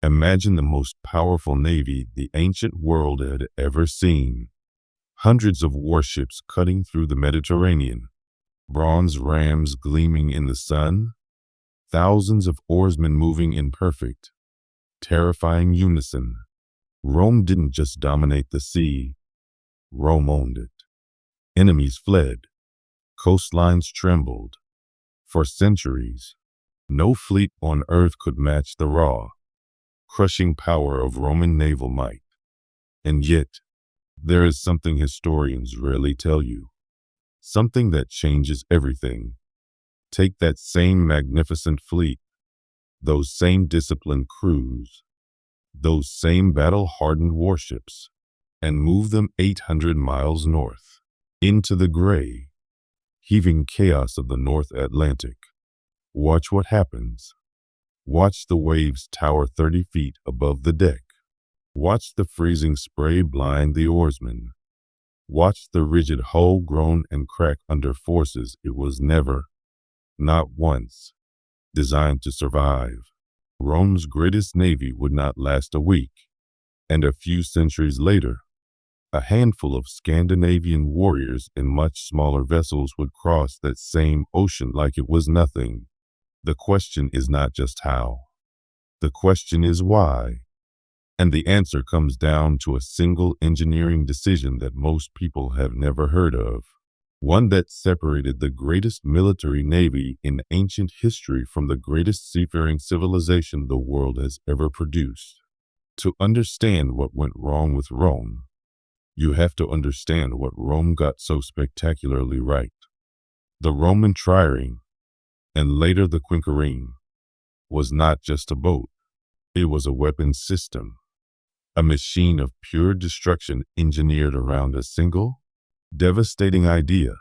Imagine the most powerful navy the ancient world had ever seen. Hundreds of warships cutting through the Mediterranean, bronze rams gleaming in the sun, thousands of oarsmen moving in perfect, terrifying unison. Rome didn't just dominate the sea, Rome owned it. Enemies fled, coastlines trembled. For centuries, no fleet on earth could match the raw, crushing power of Roman naval might. And yet, there is something historians rarely tell you, something that changes everything. Take that same magnificent fleet, those same disciplined crews, those same battle-hardened warships, and move them 800 miles north, into the gray, heaving chaos of the North Atlantic. Watch what happens. Watch the waves tower 30 feet above the deck. Watch the freezing spray blind the oarsmen. Watch the rigid hull groan and crack under forces it was never, not once, designed to survive. Rome's greatest navy would not last a week, and a few centuries later, a handful of Scandinavian warriors in much smaller vessels would cross that same ocean like it was nothing. The question is not just how. The question is why. And the answer comes down to a single engineering decision that most people have never heard of. One that separated the greatest military navy in ancient history from the greatest seafaring civilization the world has ever produced. To understand what went wrong with Rome, you have to understand what Rome got so spectacularly right. The Roman trireme, and later the quinquereme, was not just a boat. It was a weapons system, a machine of pure destruction engineered around a single, devastating idea.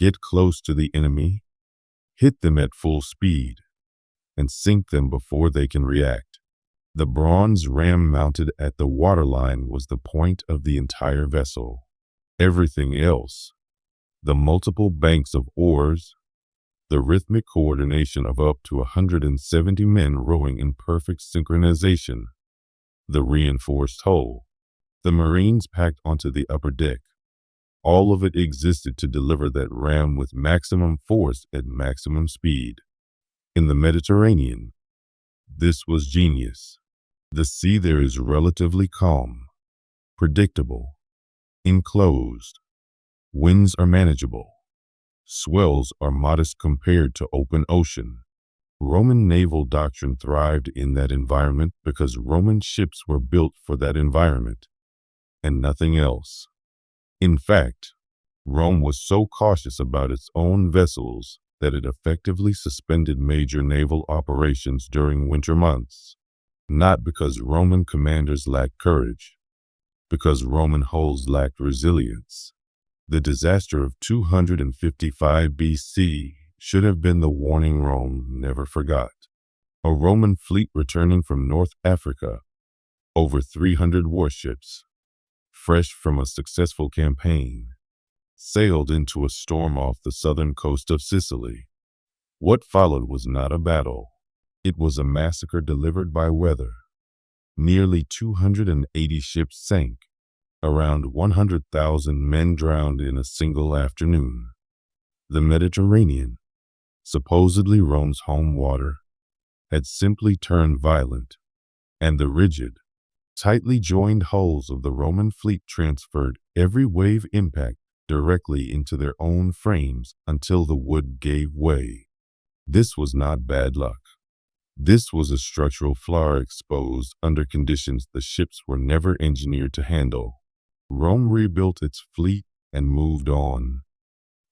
Get close to the enemy, hit them at full speed, and sink them before they can react. The bronze ram mounted at the waterline was the point of the entire vessel. Everything else, the multiple banks of oars, the rhythmic coordination of up to 170 men rowing in perfect synchronization, the reinforced hull, the marines packed onto the upper deck, all of it existed to deliver that ram with maximum force at maximum speed. In the Mediterranean, this was genius. The sea there is relatively calm, predictable, enclosed. Winds are manageable. Swells are modest compared to open ocean. Roman naval doctrine thrived in that environment because Roman ships were built for that environment, and nothing else. In fact, Rome was so cautious about its own vessels that it effectively suspended major naval operations during winter months. Not because Roman commanders lacked courage, because Roman hulls lacked resilience. The disaster of 255 BC should have been the warning Rome never forgot. A Roman fleet returning from North Africa, over 300 warships, fresh from a successful campaign, sailed into a storm off the southern coast of Sicily. What followed was not a battle. It was a massacre delivered by weather. Nearly 280 ships sank. Around 100,000 men drowned in a single afternoon. The Mediterranean, supposedly Rome's home water, had simply turned violent, and the rigid, tightly joined hulls of the Roman fleet transferred every wave impact directly into their own frames until the wood gave way. This was not bad luck. This was a structural flaw exposed under conditions the ships were never engineered to handle. Rome rebuilt its fleet and moved on,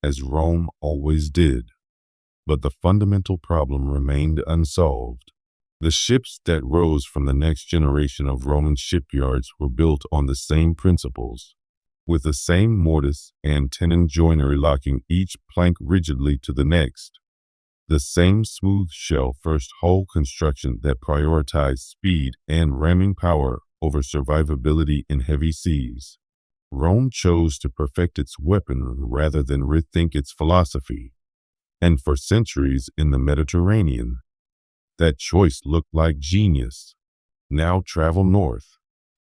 as Rome always did. But the fundamental problem remained unsolved. The ships that rose from the next generation of Roman shipyards were built on the same principles, with the same mortise and tenon joinery locking each plank rigidly to the next. The same smooth shell first hull construction that prioritized speed and ramming power over survivability in heavy seas. Rome chose to perfect its weaponry rather than rethink its philosophy. And for centuries in the Mediterranean, that choice looked like genius. Now travel north.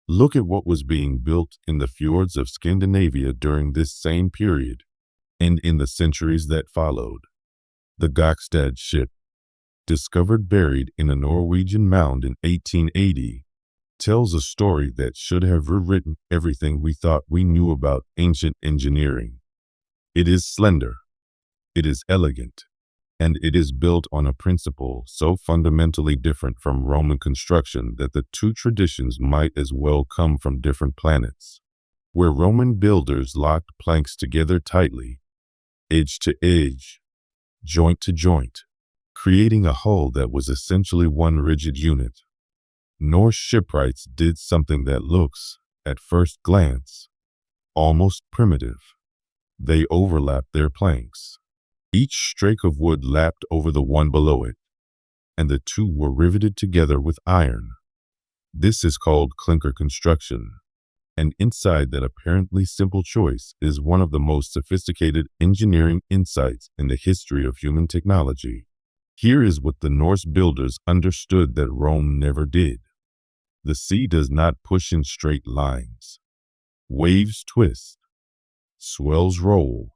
Look at what was being built in the fjords of Scandinavia during this same period, and in the centuries that followed. The Gokstad ship, discovered buried in a Norwegian mound in 1880, tells a story that should have rewritten everything we thought we knew about ancient engineering. It is slender, it is elegant, and it is built on a principle so fundamentally different from Roman construction that the two traditions might as well come from different planets. Where Roman builders locked planks together tightly, edge to edge, joint to joint, creating a hull that was essentially one rigid unit, Norse shipwrights did something that looks, at first glance, almost primitive. They overlapped their planks. Each streak of wood lapped over the one below it, and the two were riveted together with iron. This is called clinker construction, and inside that apparently simple choice is one of the most sophisticated engineering insights in the history of human technology. Here is what the Norse builders understood that Rome never did. The sea does not push in straight lines. Waves twist, swells roll.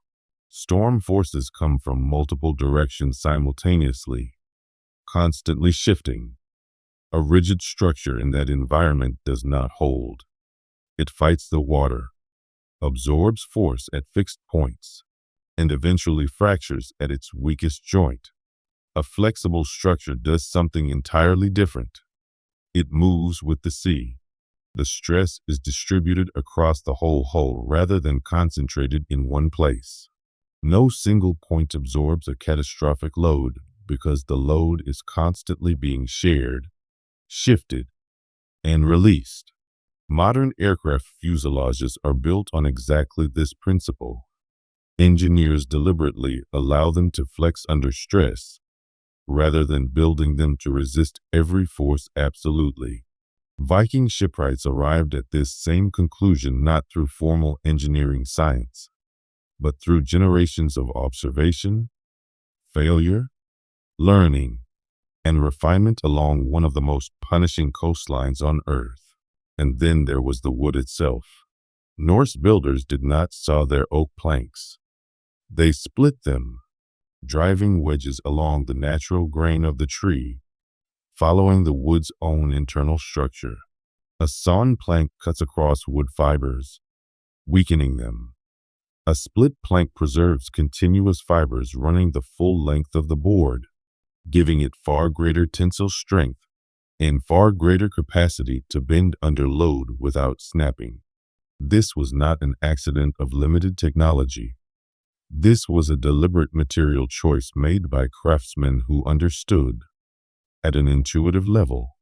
Storm forces come from multiple directions simultaneously, constantly shifting. A rigid structure in that environment does not hold. It fights the water, absorbs force at fixed points, and eventually fractures at its weakest joint. A flexible structure does something entirely different. It moves with the sea. The stress is distributed across the whole hull rather than concentrated in one place. No single point absorbs a catastrophic load because the load is constantly being shared, shifted, and released. Modern aircraft fuselages are built on exactly this principle. Engineers deliberately allow them to flex under stress, rather than building them to resist every force absolutely. Viking shipwrights arrived at this same conclusion not through formal engineering science, but through generations of observation, failure, learning, and refinement along one of the most punishing coastlines on Earth. And then there was the wood itself. Norse builders did not saw their oak planks. They split them, driving wedges along the natural grain of the tree, following the wood's own internal structure. A sawn plank cuts across wood fibers, weakening them. A split plank preserves continuous fibers running the full length of the board, giving it far greater tensile strength and far greater capacity to bend under load without snapping. This was not an accident of limited technology. This was a deliberate material choice made by craftsmen who understood, at an intuitive level,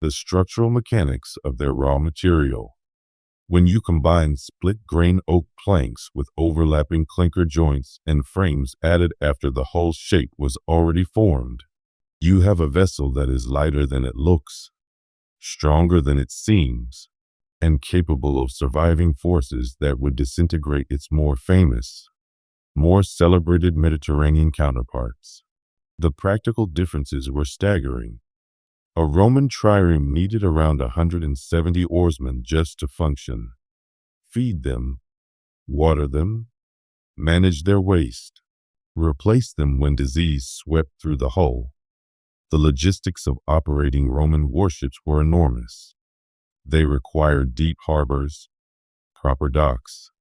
the structural mechanics of their raw material. When you combine split-grain oak planks with overlapping clinker joints and frames added after the hull shape was already formed, you have a vessel that is lighter than it looks, stronger than it seems, and capable of surviving forces that would disintegrate its more famous, more celebrated Mediterranean counterparts. The practical differences were staggering. A Roman trireme needed around 170 oarsmen just to function. Feed them, water them, manage their waste, replace them when disease swept through the hull. The logistics of operating Roman warships were enormous. They required deep harbors, proper docks,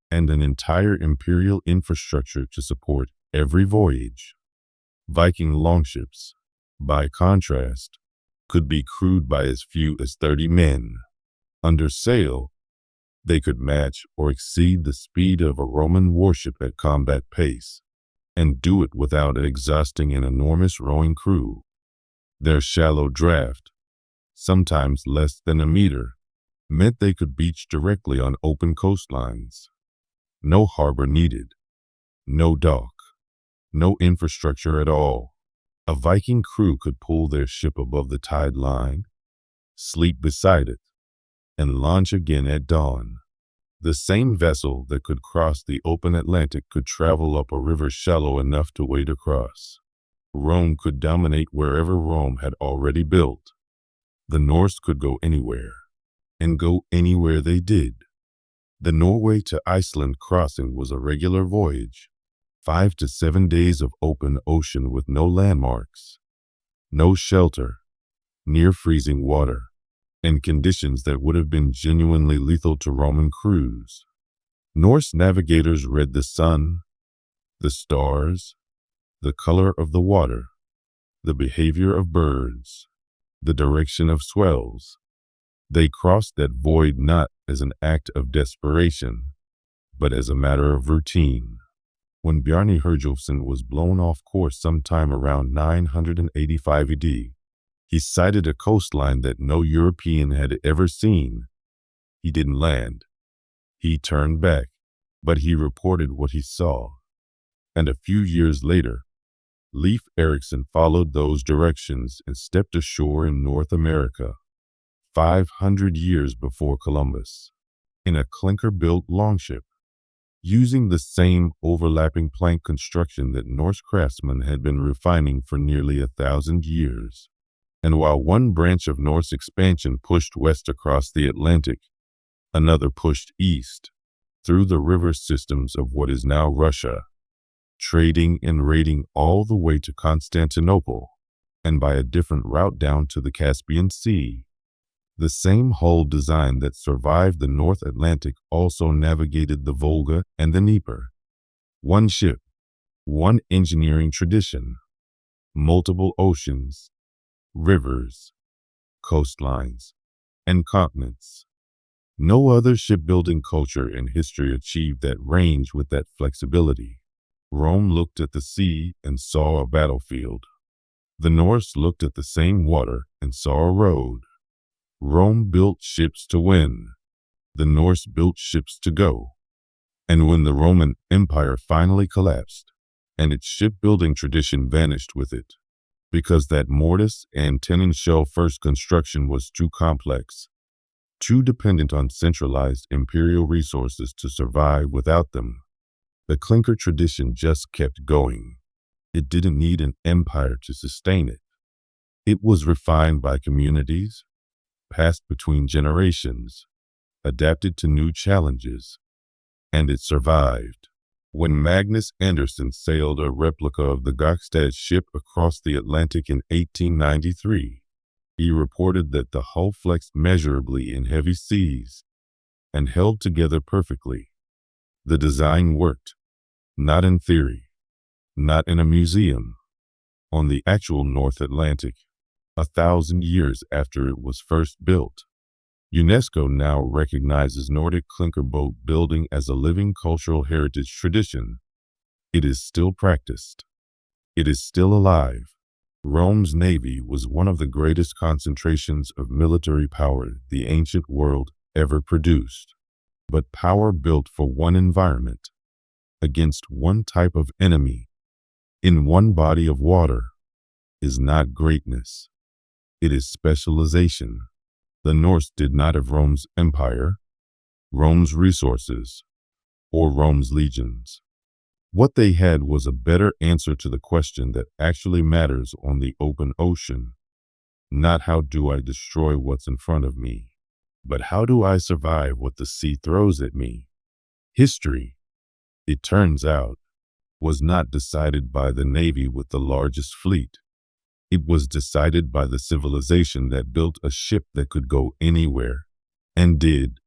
and an entire imperial infrastructure to support every voyage. Viking longships, by contrast, could be crewed by as few as 30 men. Under sail, they could match or exceed the speed of a Roman warship at combat pace, and do it without exhausting an enormous rowing crew. Their shallow draft, sometimes less than a meter, meant they could beach directly on open coastlines. No harbor needed, no dock, no infrastructure at all. A Viking crew could pull their ship above the tide line, sleep beside it, and launch again at dawn. The same vessel that could cross the open Atlantic could travel up a river shallow enough to wade across. Rome could dominate wherever Rome had already built. The Norse could go anywhere, and go anywhere they did. The Norway to Iceland crossing was a regular voyage, 5 to 7 days of open ocean with no landmarks, no shelter, near freezing water, and conditions that would have been genuinely lethal to Roman crews. Norse navigators read the sun, the stars, the color of the water, the behavior of birds, the direction of swells. They crossed that void not as an act of desperation, but as a matter of routine. When Bjarni Herjolfsson was blown off course sometime around 985 AD, he sighted a coastline that no European had ever seen. He didn't land. He turned back, but he reported what he saw. And a few years later, Leif Erikson followed those directions and stepped ashore in North America, 500 years before Columbus, in a clinker-built longship, using the same overlapping plank construction that Norse craftsmen had been refining for nearly 1,000 years. And while one branch of Norse expansion pushed west across the Atlantic, another pushed east, through the river systems of what is now Russia, trading and raiding all the way to Constantinople, and by a different route down to the Caspian Sea. The same hull design that survived the North Atlantic also navigated the Volga and the Dnieper. One ship, one engineering tradition, multiple oceans, rivers, coastlines, and continents. No other shipbuilding culture in history achieved that range with that flexibility. Rome looked at the sea and saw a battlefield. The Norse looked at the same water and saw a road. Rome built ships to win. The Norse built ships to go. And when the Roman Empire finally collapsed, and its shipbuilding tradition vanished with it, because that mortise and tenon shell first construction was too complex, too dependent on centralized imperial resources to survive without them, the clinker tradition just kept going. It didn't need an empire to sustain it. It was refined by communities, passed between generations, adapted to new challenges, and it survived. When Magnus Anderson sailed a replica of the Gokstad ship across the Atlantic in 1893, he reported that the hull flexed measurably in heavy seas and held together perfectly. The design worked, not in theory, not in a museum, on the actual North Atlantic, 1,000 years after it was first built. UNESCO now recognizes Nordic clinker boat building as a living cultural heritage tradition. It is still practiced. It is still alive. Rome's navy was one of the greatest concentrations of military power the ancient world ever produced. But power built for one environment, against one type of enemy, in one body of water, is not greatness. It is specialization. The Norse did not have Rome's empire, Rome's resources, or Rome's legions. What they had was a better answer to the question that actually matters on the open ocean. Not how do I destroy what's in front of me, but how do I survive what the sea throws at me? History, it turns out, was not decided by the navy with the largest fleet. It was decided by the civilization that built a ship that could go anywhere, and did,